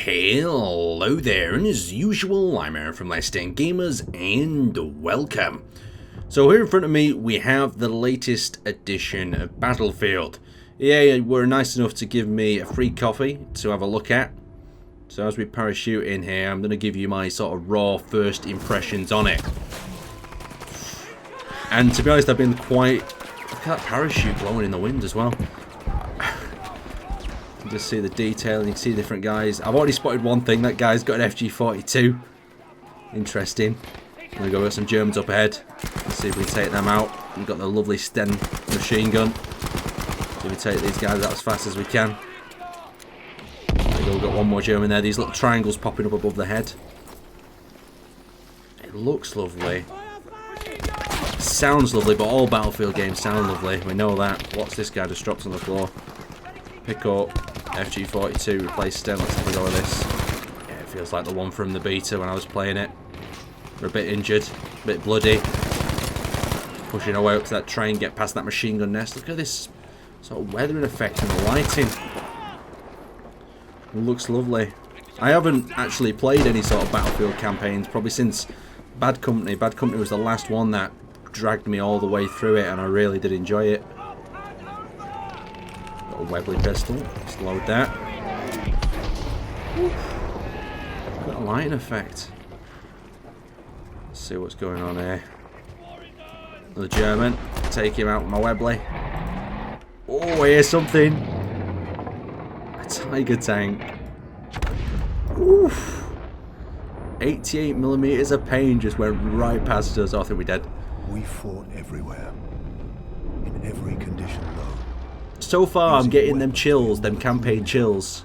Hello there, and as usual, I'm Aaron from Let's Stand Gamers, and welcome. So here in front of me, we have the latest edition of Battlefield. EA were nice enough to give me a free copy to have a look at. So as we parachute in here, I'm going to give you my sort of raw first impressions on it. And to be honest, I've been quite... Look at that parachute blowing in the wind as well. You can just see the detail, and you can see different guys. I've already spotted one thing, that guy's got an FG42. Interesting. I'm going to go get some Germans up ahead. Let's see if we can take them out. We've got the lovely Sten machine gun. So we take these guys out as fast as we can. There we go, we've got one more German there. These little triangles popping up above the head. It looks lovely. Sounds lovely, but all Battlefield games sound lovely. We know that. Watch this guy just drops on the floor. Pick up FG42, replace Sten. Let's have a go with this. Yeah, it feels like the one from the beta when I was playing it. We're a bit injured, a bit bloody. Pushing our way up to that train, get past that machine gun nest. Look at this sort of weathering effect and the lighting. It looks lovely. I haven't actually played any sort of Battlefield campaigns probably since Bad Company. Bad Company was the last one that dragged me all the way through it, and I really did enjoy it. Got a Webley pistol. Let's load that. Got a lighting effect. Let's see what's going on here. Another German. Take him out with my Webley. Oh, here's something. A Tiger tank. Oof. 88mm of pain just went right past us. Oh, I think we're dead. We fought everywhere. In every condition, though. So far, I'm getting them chills, them campaign chills.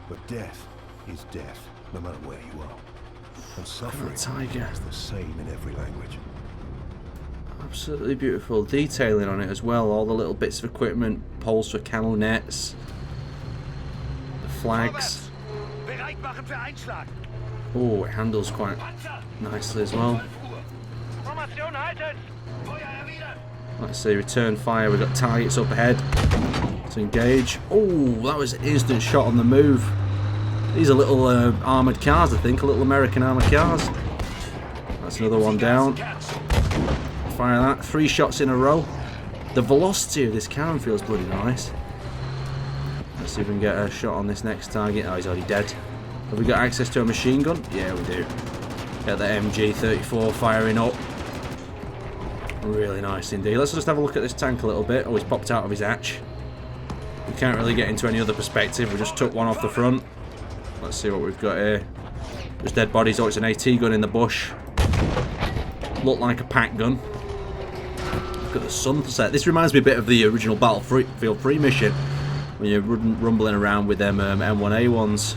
But death is death, no matter where you are. And suffering Tiger. is the same in every language. Absolutely beautiful detailing on it as well. All the little bits of equipment, poles for camo nets, the flags. Oh, it handles quite nicely as well. Let's see, return fire. We've got targets up ahead to engage. Oh, that was an instant shot on the move. These are little armoured cars, I think, little American armoured cars. That's another one down. Fire that. 3 shots in a row. The velocity of this cannon feels bloody nice. Let's see if we can get a shot on this next target. Oh, he's already dead. Have we got access to a machine gun? Yeah, we do. Get the MG34 firing up. Really nice indeed. Let's just have a look at this tank a little bit. Oh, he's popped out of his hatch. We can't really get into any other perspective. We just took one off the front. Let's see what we've got here. There's dead bodies. Oh, it's an AT gun in the bush. Looked like a pack gun. Look at the sunset. This reminds me a bit of the original Battlefield 3 mission when you're rumbling around with them M1A1s.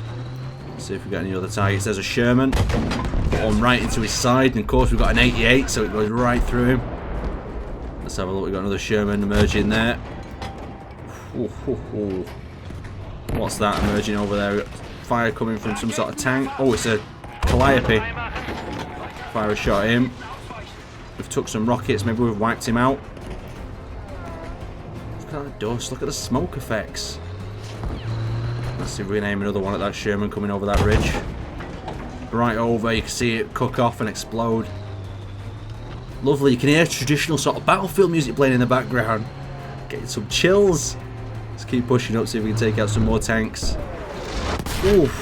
Let's see if we've got any other targets. There's a Sherman. One right into his side, and of course we've got an 88, so it goes right through him. Let's have a look. We've got another Sherman emerging there. What's that emerging over there? We've got fire coming from some sort of tank. Oh, it's a Calliope. Fire a shot at him. We've took some rockets. Maybe we've wiped him out. Look at that dust. Look at the smoke effects. Let's see if we can aim another one at that Sherman coming over that ridge. Right over, you can see it cook off and explode. Lovely, you can hear traditional sort of Battlefield music playing in the background. Getting some chills. Let's keep pushing up, see if we can take out some more tanks. Oof.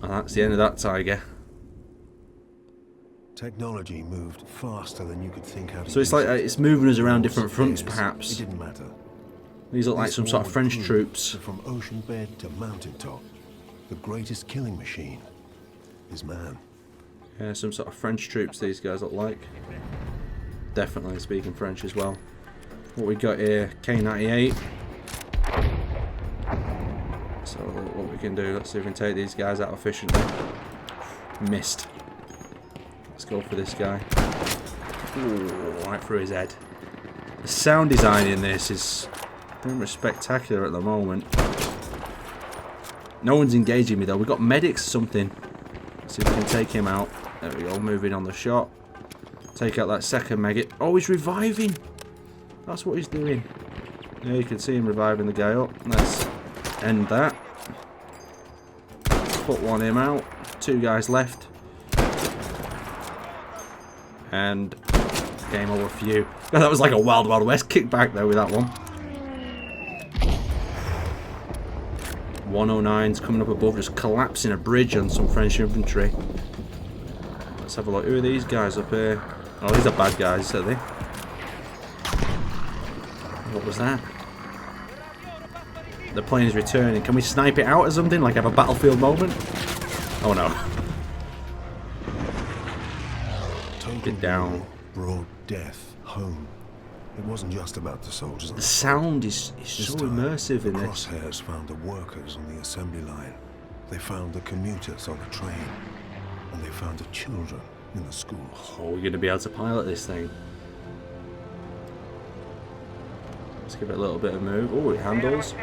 Well, that's the end of that Tiger. Technology moved faster than you could think out. So it's like it's moving us around different fronts, perhaps. It didn't matter. These look like some sort of French troops. From ocean bed to mountaintop, the greatest killing machine is man. Yeah, some sort of French troops these guys look like. Definitely speaking French as well. What we got here, K98. So what we can do, let's see if we can take these guys out efficiently. Missed. Let's go for this guy. Ooh, right through his head. The sound design in this is pretty much spectacular at the moment. No one's engaging me though. We've got medics or something. Let's see if we can take him out. There we go, moving on the shot. Take out that second maggot. Oh, he's reviving. That's what he's doing. Yeah, you can see him reviving the guy up. Let's end that. Put one him out. 2 guys left. And game over for you. That was like a Wild Wild West kickback there with that one. 109's coming up above, just collapsing a bridge on some French infantry. Let's have a look. Who are these guys up here? Oh, these are bad guys, are they? What was that? The plane is returning. Can we snipe it out or something? Like have a battlefield moment? Oh no. Get down. Brought death home. It wasn't just about the soldiers. The sound is so immersive in this. Crosshairs found the workers on the assembly line. They found the commuters on the train. And they found the children in the schools. Oh, we're going to be able to pilot this thing. Let's give it a little bit of move. Oh, it handles.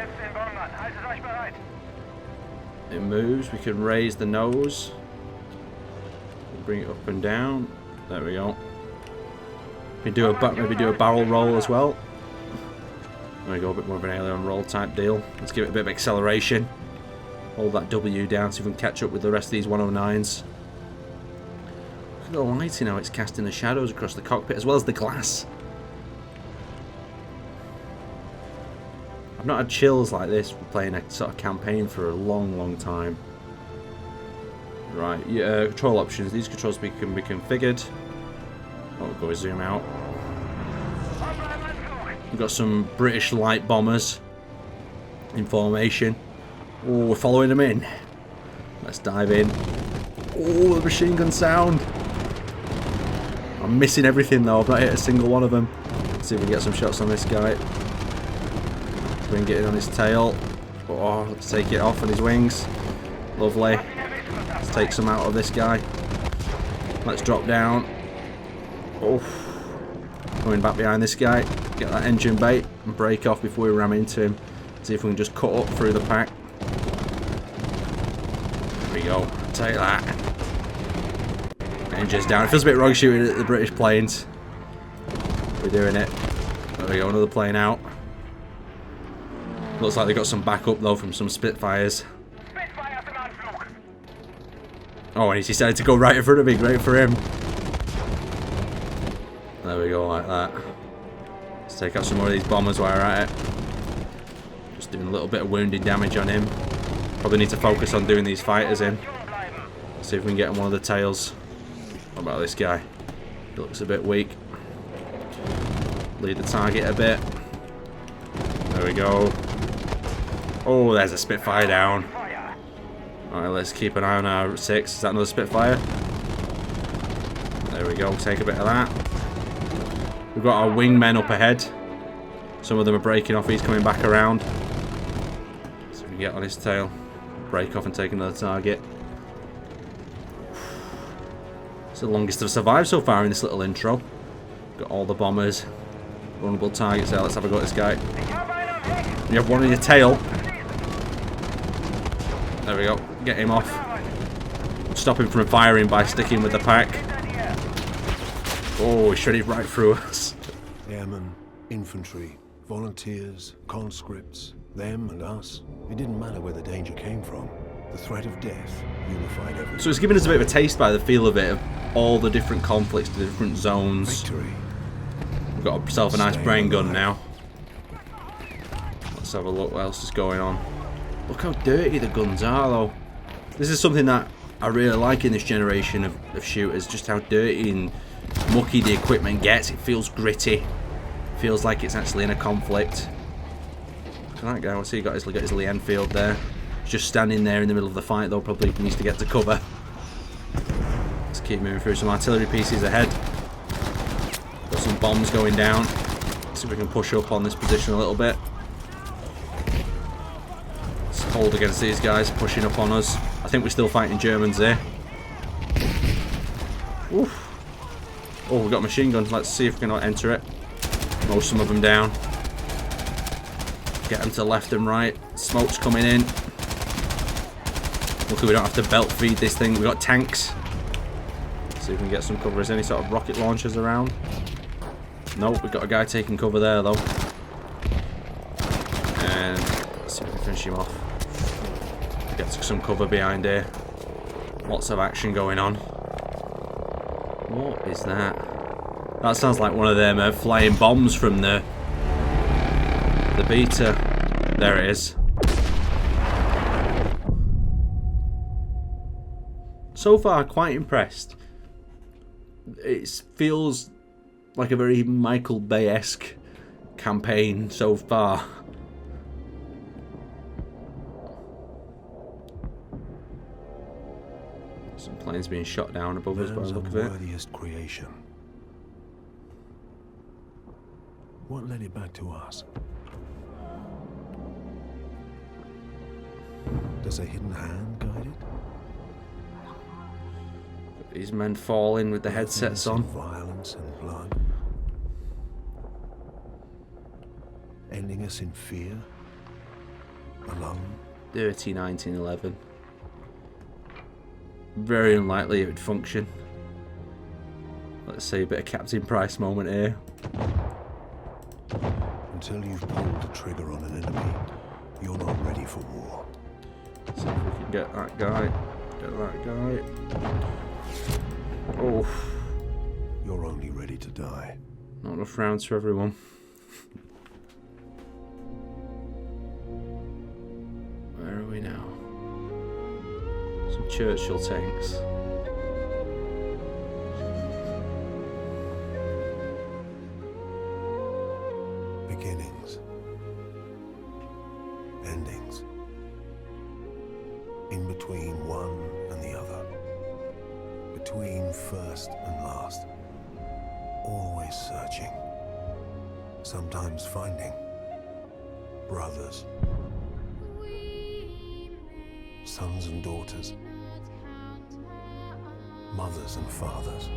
It moves. We can raise the nose. Bring it up and down. There we go. We do maybe do a barrel roll as well. There we go, a bit more of an alien roll type deal. Let's give it a bit of acceleration. Hold that W down so we can catch up with the rest of these 109s. Look at the lighting, how it's casting the shadows across the cockpit as well as the glass. I've not had chills like this playing a sort of campaign for a long time. Right, yeah, control options. These controls can be configured. Oh, go zoom out. We've got some British light bombers in formation. Oh, we're following them in. Let's dive in. Oh, the machine gun sound. I'm missing everything though. I've not hit a single one of them. Let's see if we can get some shots on this guy. We can get in on his tail. Oh, let's take it off on his wings. Lovely. Let's take some out of this guy. Let's drop down. Oh, coming back behind this guy. Get that engine bait and break off before we ram into him. See if we can just cut up through the pack. There we go. Take that. Engine's down. It feels a bit wrong shooting at the British planes. We're doing it. There we go. Another plane out. Looks like they got some backup though from some Spitfires. Oh, and he's decided to go right in front of me. Great for him. There we go, like that. Let's take out some more of these bombers while we're at it. Just doing a little bit of wounded damage on him. Probably need to focus on doing these fighters in. Let's see if we can get on one of the tails. What about this guy? He looks a bit weak. Lead the target a bit. There we go. Oh, there's a Spitfire down. Alright, let's keep an eye on our 6. Is that another Spitfire? There we go, take a bit of that. We've got our wingmen up ahead. Some of them are breaking off, he's coming back around. So we can get on his tail. Break off and take another target. It's the longest I've survived so far in this little intro. Got all the bombers. Vulnerable targets there, let's have a go at this guy. You have one on your tail. There we go. Get him off. Stop him from firing by sticking with the pack. Oh, he shredded right through us. Airmen, infantry, volunteers, conscripts, them and us. It didn't matter where the danger came from. The threat of death unified everyone. So it's given us a bit of a taste by the feel of it, of all the different conflicts, the different zones. Victory. We've got ourselves a nice brain gun now. Let's have a look what else is going on. Look how dirty the guns are though. This is something that I really like in this generation of shooters, just how dirty and mucky the equipment gets. It feels gritty. Feels like it's actually in a conflict. Look at that guy, what's he got? He's got his Lee Enfield there. He's just standing there in the middle of the fight though, probably needs to get to cover. Let's keep moving through some artillery pieces ahead. Got some bombs going down. See if we can push up on this position a little bit. Let's hold against these guys pushing up on us. I think we're still fighting Germans here. Oof. Oh, we've got machine guns. Let's see if we can enter it. Mow some of them down. Get them to left and right. Smoke's coming in. Luckily we don't have to belt feed this thing. We've got tanks. Let's see if we can get some cover. Is there any sort of rocket launchers around? Nope, we've got a guy taking cover there though. And let's see if we can finish him off. Get some cover behind here. Lots of action going on. What is that? That sounds like one of them flying bombs from the beta. There it is. So far, quite impressed. It feels like a very Michael Bay-esque campaign so far. Some planes being shot down above us by the look of it. Unworthiest creation. What led it back to us? Does a hidden hand guide it? These men falling with the headsets on. Violence and blood. Ending us in fear. Alone. Dirty 1911. Very unlikely it would function. Let's see a bit of Captain Price moment here. Until you've pulled the trigger on an enemy, you're not ready for war. See if we can get that guy. Get that guy. Oh. You're only ready to die. Not enough rounds for everyone. Where are we now? Some Churchill tanks. Beginnings. Endings. In between one and the other. Between first and last. Always searching. Sometimes finding. Brothers. Sons and daughters. Mothers and fathers.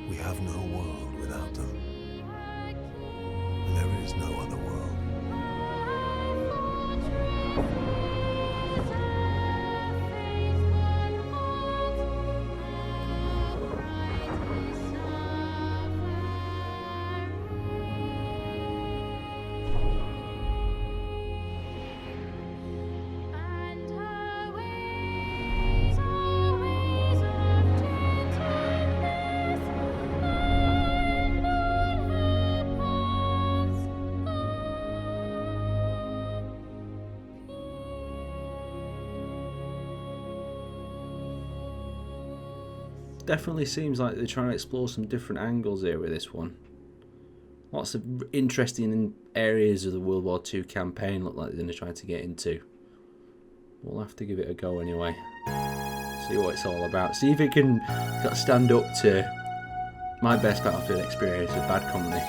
We have no world without them. And there is no other world. Definitely seems like they're trying to explore some different angles here with this one. Lots of interesting areas of the World War II campaign look like they're going to try to get into. We'll have to give it a go anyway. See what it's all about. See if it can stand up to my best Battlefield experience with Bad Company.